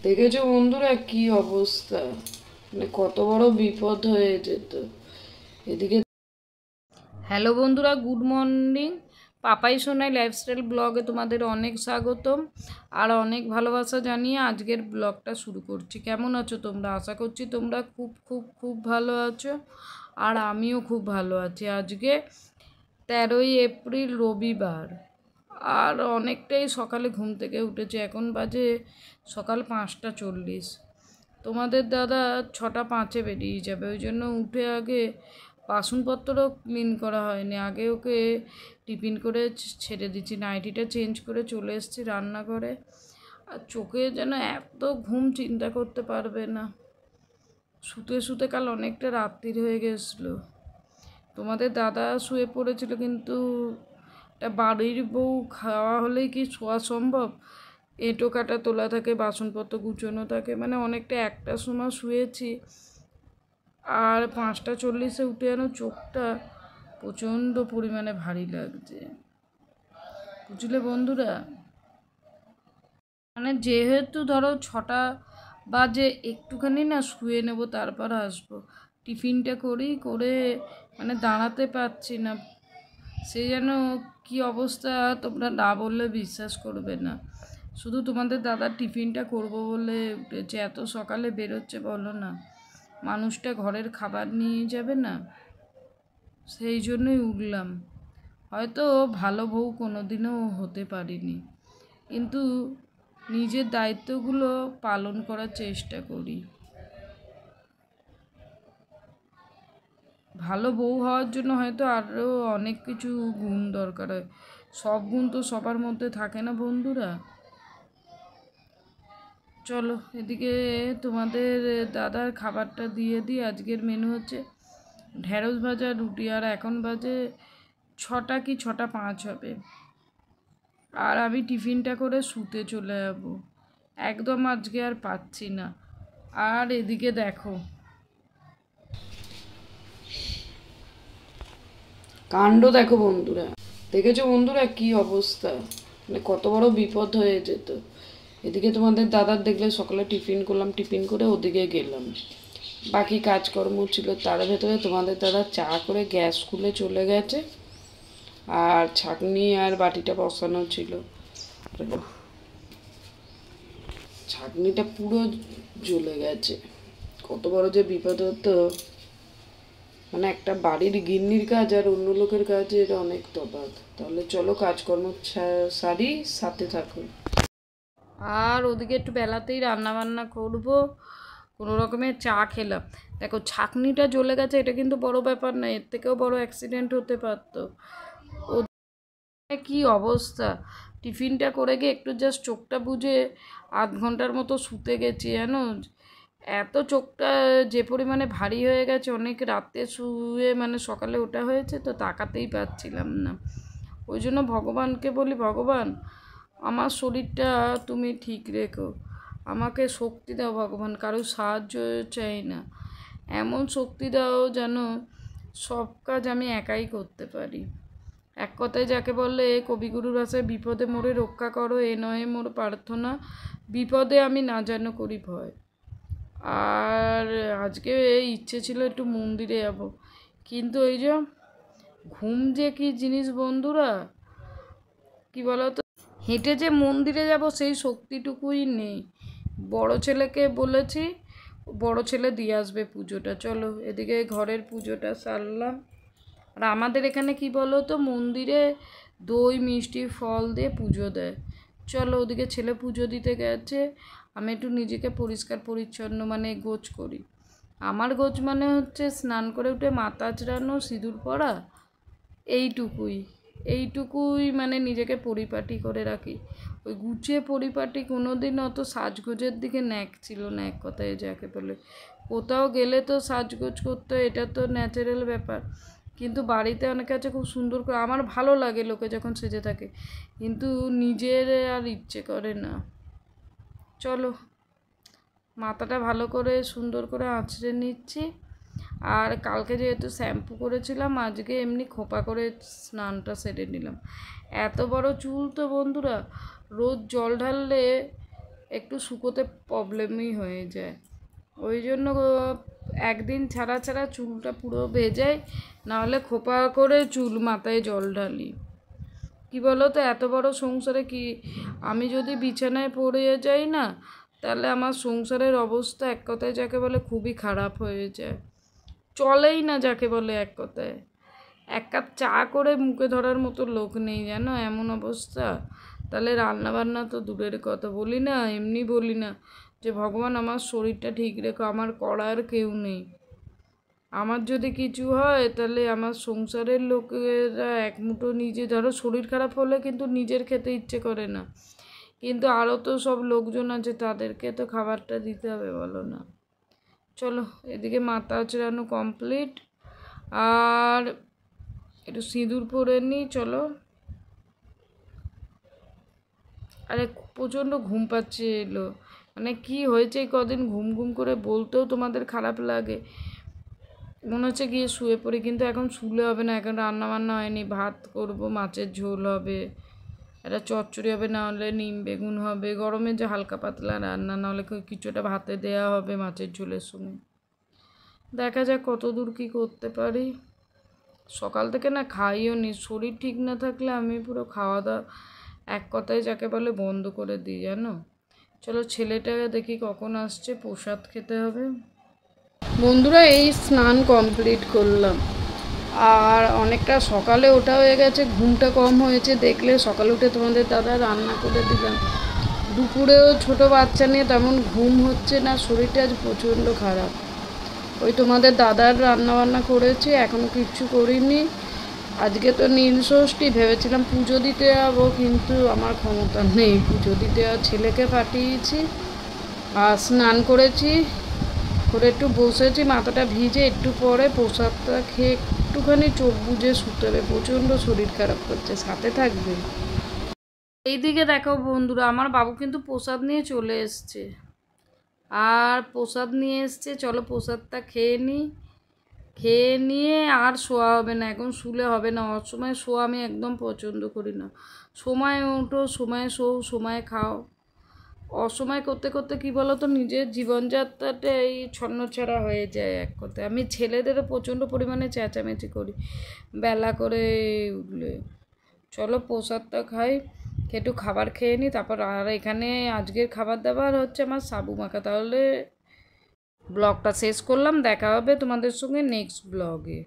দেখেছো বন্ধুরা কি অবস্থা, মানে কত বড় বিপদ হয়ে যেত এদিকে। হ্যালো বন্ধুরা, good morning. Papai Sonai lifestyle ব্লগে তোমাদের অনেক স্বাগতম আর অনেক ভালোবাসা জানিয়ে আজকের ব্লগটা শুরু করছি। কেমন আছো তোমরা? আশা করছি তোমরা খুব খুব খুব ভালো আছো আর আমিও খুব ভালো আছি। আজকে 13ই এপ্রিল রবিবার আর অনেকটাই সকালে ঘুম থেকে উঠেছে। এখন বাজে সকাল 5টা 40। তোমাদের দাদা 6টা 5-এ বেরিয়ে যাবে, ওই জন্য উঠে আগে বাসনপত্রও ক্লিন করা হয়নি, আগে ওকে টিফিন করে ছেড়ে দিচ্ছি। নাইটিটা চেঞ্জ করে চলে এসেছি রান্নাঘরে। আর চোখে যেন এত ঘুম, চিন্তা করতে পারবে না। শুতে শুতে কাল অনেকটা রাত্রির হয়ে গেছিলো। তোমাদের দাদা শুয়ে পড়েছিল, কিন্তু একটা বাড়ির বউ খাওয়া হলেই কি শোয়া সম্ভব? এঁটো কাটা তোলা থাকে, বাসনপত্র গুছোনো থাকে, মানে অনেকটা একটার সময় শুয়েছি। আর 5টা 40-এ উঠে যেন চোখটা প্রচণ্ড পরিমাণে ভারী লাগছে, বুঝলে বন্ধুরা। মানে যেহেতু ধরো 6টা বাজে, একটুখানি না শুয়ে নেব, তারপর আসবো। টিফিনটা করে মানে দাঁড়াতে পারছি না। সে যেন কি অবস্থা, তোমরা না বললে বিশ্বাস করবে না। শুধু তোমাদের দাদার টিফিনটা করব বলে উঠেছে। এত সকালে বেরোচ্ছে বলো না, মানুষটা ঘরের খাবার নিয়ে যাবে না, সেই জন্যই উঠলাম। হয়তো ভালো বউ কোনোদিনও হতে পারিনি, কিন্তু নিজের দায়িত্বগুলো পালন করার চেষ্টা করি। ভালো বউ হওয়ার জন্য হয়তো আরও অনেক কিছু গুণ দরকার হয়, সব গুণ তো সবার মধ্যে থাকে না বন্ধুরা। চলো এদিকে তোমাদের দাদার খাবারটা দিয়ে দিই। আজকের মেনু হচ্ছে ঢেঁড়স ভাজা, রুটি। আর এখন বাজে 6টা 5 হবে। আর আমি টিফিনটা করে শুতে চলে যাব, একদম আজকে আর পাচ্ছি না। আর এদিকে দেখো কাণ্ড, দেখো বন্ধুরা। দেখেছো বন্ধুরা কি অবস্থা, মানে কত বড় বিপদ হয়ে যেত। এদিকে তোমাদের দাদার দেখলে সকালে টিফিন করলাম, টিফিন করে ওদিকে গেলাম, বাকি কাজকর্ম ছিল। তার ভেতরে তোমাদের দাদা চা করে গ্যাস খুলে চলে গেছে, আর ছাঁকনি আর বাটিটা বসানো ছিল। ছাঁকনিটা পুরো জ্বলে গেছে। কত বড় যে বিপদ হতো, মানে একটা বাড়ির গিন্নির কাজ আর অন্য লোকের কাজের অনেক তফাৎ। তাহলে চলো কাজকর্ম সারি, সাথে থাকো। আর ওদিকে একটু বেলাতেই রান্না বান্না করবো, কোনো রকমের চা খেলাম। দেখো ছাঁকনিটা জ্বলে গেছে, এটা কিন্তু বড় ব্যাপার না, এর থেকেও বড় অ্যাক্সিডেন্ট হতে পারতো। ও কি অবস্থা, টিফিনটা করে গিয়ে একটু জাস্ট চোখটা বুজে আধ ঘন্টার মতো শুতে গেছি জানো। এত চোখটা যে পরিমাণে ভারী হয়ে গেছে, অনেক রাতে শুয়ে মানে সকালে ওঠা হয়েছে, তো তাকাতেই পারছিলাম না। ওই জন্য ভগবানকে বলি, ভগবান আমার শরীরটা তুমি ঠিক রেখো, আমাকে শক্তি দাও ভগবান, কারোর সাহায্য চাই না, এমন শক্তি দাও যেন সব কাজ আমি একাই করতে পারি। এক কথায় যাকে বলে কবিগুরুর ভাষায়, বিপদে মোরে রক্ষা করো, এ নয় মোর প্রার্থনা, বিপদে আমি না যেন করি ভয়। আর আজকে ইচ্ছে ছিল একটু মন্দিরে যাব, কিন্তু ওই যে ঘুম যে কি জিনিস বন্ধুরা, কি বলো তো, হেঁটে যে মন্দিরে যাব সেই শক্তিটুকুই নেই। বড় ছেলেকে বলেছি, বড় ছেলে দিয়ে আসবে পুজোটা। চলো এদিকে ঘরের পুজোটা সারলাম। আর আমাদের এখানে কি বলো তো, মন্দিরে দই মিষ্টি ফল দিয়ে পুজো দেয়। চলো ওদিকে ছেলে পুজো দিতে গেছে, আমি একটু নিজেকে পরিষ্কার পরিচ্ছন্ন মানে গোছ করি। আমার গোছ মানে হচ্ছে স্নান করে উঠে মাথা আঁচড়ানো, সিঁদুর পরা, এইটুকুই এইটুকুই মানে নিজেকে পরিপাটি করে রাখি। ওই গুছিয়ে পরিপাটি কোনো দিন অত সাজগোজের দিকে ন্যাক ছিল না, এক কথায় যাকে বলে। কোথাও গেলে তো সাজগোজ করতে হয়, এটা তো ন্যাচারাল ব্যাপার। কিন্তু বাড়িতে অনেক আছে খুব সুন্দর করে, আমার ভালো লাগে লোকে যখন সেজে থাকে, কিন্তু নিজের আর ইচ্ছে করে না। চলো মাথাটা ভালো করে সুন্দর করে আঁচড়ে নিচ্ছি। আর কালকে যেহেতু শ্যাম্পু করেছিলাম, আজকে এমনি খোপা করে স্নানটা সেরে নিলাম। এত বড় চুল তো বন্ধুরা, রোজ জল ঢাললে একটু শুকোতে প্রবলেমই হয়ে যায়। ওই জন্য একদিন ছাড়া ছাড়া চুলটা পুরো ভেজাই, নাহলে খোপা করে চুল মাথায় জল ঢালি। কি বলো তো, এত বড় সংসারে কি আমি যদি বিছানায় পড়ে যাই না, তাহলে আমার সংসারের অবস্থা এক কথায় যাকে বলে খুবই খারাপ হয়ে যায়, চলেই না যাকে বলে এক কথায়। এক কাপ চা করে মুখে ধরার মতো লোক নেই জানো, এমন অবস্থা। তাহলে রান্না বান্না তো দূরের কথা, বলি না এমনি বলি না যে ভগবান আমার শরীরটা ঠিক রেখো, আমার করার কেউ নেই। আমার যদি কিছু হয় তাহলে আমার সংসারের লোকেরা এক মুঠো নিজে, ধরো শরীর খারাপ হলে কিন্তু নিজের খেতে ইচ্ছে করে না, কিন্তু আরও তো সব লোকজন আছে, তাদেরকে তো খাবারটা দিতে হবে, বলো না। চলো, এদিকে মাথা আঁচড়ানো কমপ্লিট, আর একটু সিঁদুর পরে নিই চলো। আরে প্রচণ্ড ঘুম পাচ্ছে এলো, মানে কি হয়েছে এই কদিন ঘুম ঘুম করে বলতেও তোমাদের খারাপ লাগে, মনে হচ্ছে গিয়ে শুয়ে পড়ি, কিন্তু এখন শুলে হবে না, এখন রান্না বান্না হয়নি, ভাত করব, মাছের ঝোল হবে, একটা চচ্চড়ি হবে, না হলে নিম বেগুন হবে, গরমে যে হালকা পাতলা রান্না, না হলে কিছুটা ভাতে দেওয়া হবে মাছের ঝোলের সঙ্গে। দেখা যাক কত দূর কী করতে পারি। সকাল থেকে না খাইও নি, শরীর ঠিক না থাকলে আমি পুরো খাওয়া দাওয়া এক কথায় যাকে বলে বন্ধ করে দিই জানো। চলো ছেলেটাকে দেখি কখন আসছে, প্রসাদ খেতে হবে। বন্ধুরা এই স্নান কমপ্লিট করলাম, আর অনেকটা সকালে ওঠা হয়ে গেছে, ঘুমটা কম হয়েছে দেখলে, সকালে উঠে তোমাদের দাদা রান্না করে দিলাম। দুপুরেও ছোটো বাচ্চা নিয়ে তেমন ঘুম হচ্ছে না, শরীরটা আজ প্রচণ্ড খারাপ। ওই তোমাদের দাদার রান্নাবান্না করেছি, এখনও কিচ্ছু করিনি। আজকে তো নীল ষষ্ঠী, ভেবেছিলাম পুজো দিতে যাবো, কিন্তু আমার ক্ষমতা নেই পুজো দিতে, আর ছেলেকে পাঠিয়েছি। আর স্নান করেছি, করে একটু বসেছি, মাথাটা ভিজে, একটু পরে প্রসাদটা খেয়ে একটুখানি চোখ বুজে শুতে হবে, প্রচণ্ড শরীর খারাপ করছে, সাথে থাকবে। এইদিকে দেখো বন্ধুরা, আমার বাবু কিন্তু প্রসাদ নিয়ে চলে এসছে, আর প্রসাদ নিয়ে এসছে, চলো প্রসাদটা খেয়ে নিই। খেয়ে নিয়ে আর শোয়া হবে না, এখন শুলে হবে না, অসময়ে শোয়া আমি একদম পছন্দ করি না। সময় ওঠো, সময় শো, সময় খাও, অসময় করতে করতে কী বলো তো, নিজের জীবনযাত্রাটা এই ছন্নছাড়া হয়ে যায় এক কথায়। আমি ছেলেদেরও প্রচণ্ড পরিমাণে চেঁচামেচি করি বেলা করে উঠলে। চলো প্রসাদটা খাই, একটু খাবার খেয়ে নিই, তারপর আর এখানে আজকের খাবার দাবার হচ্ছে আমার সাবু মাখা। তাহলে ব্লগটা শেষ করলাম, দেখা হবে তোমাদের সঙ্গে নেক্সট ব্লগে।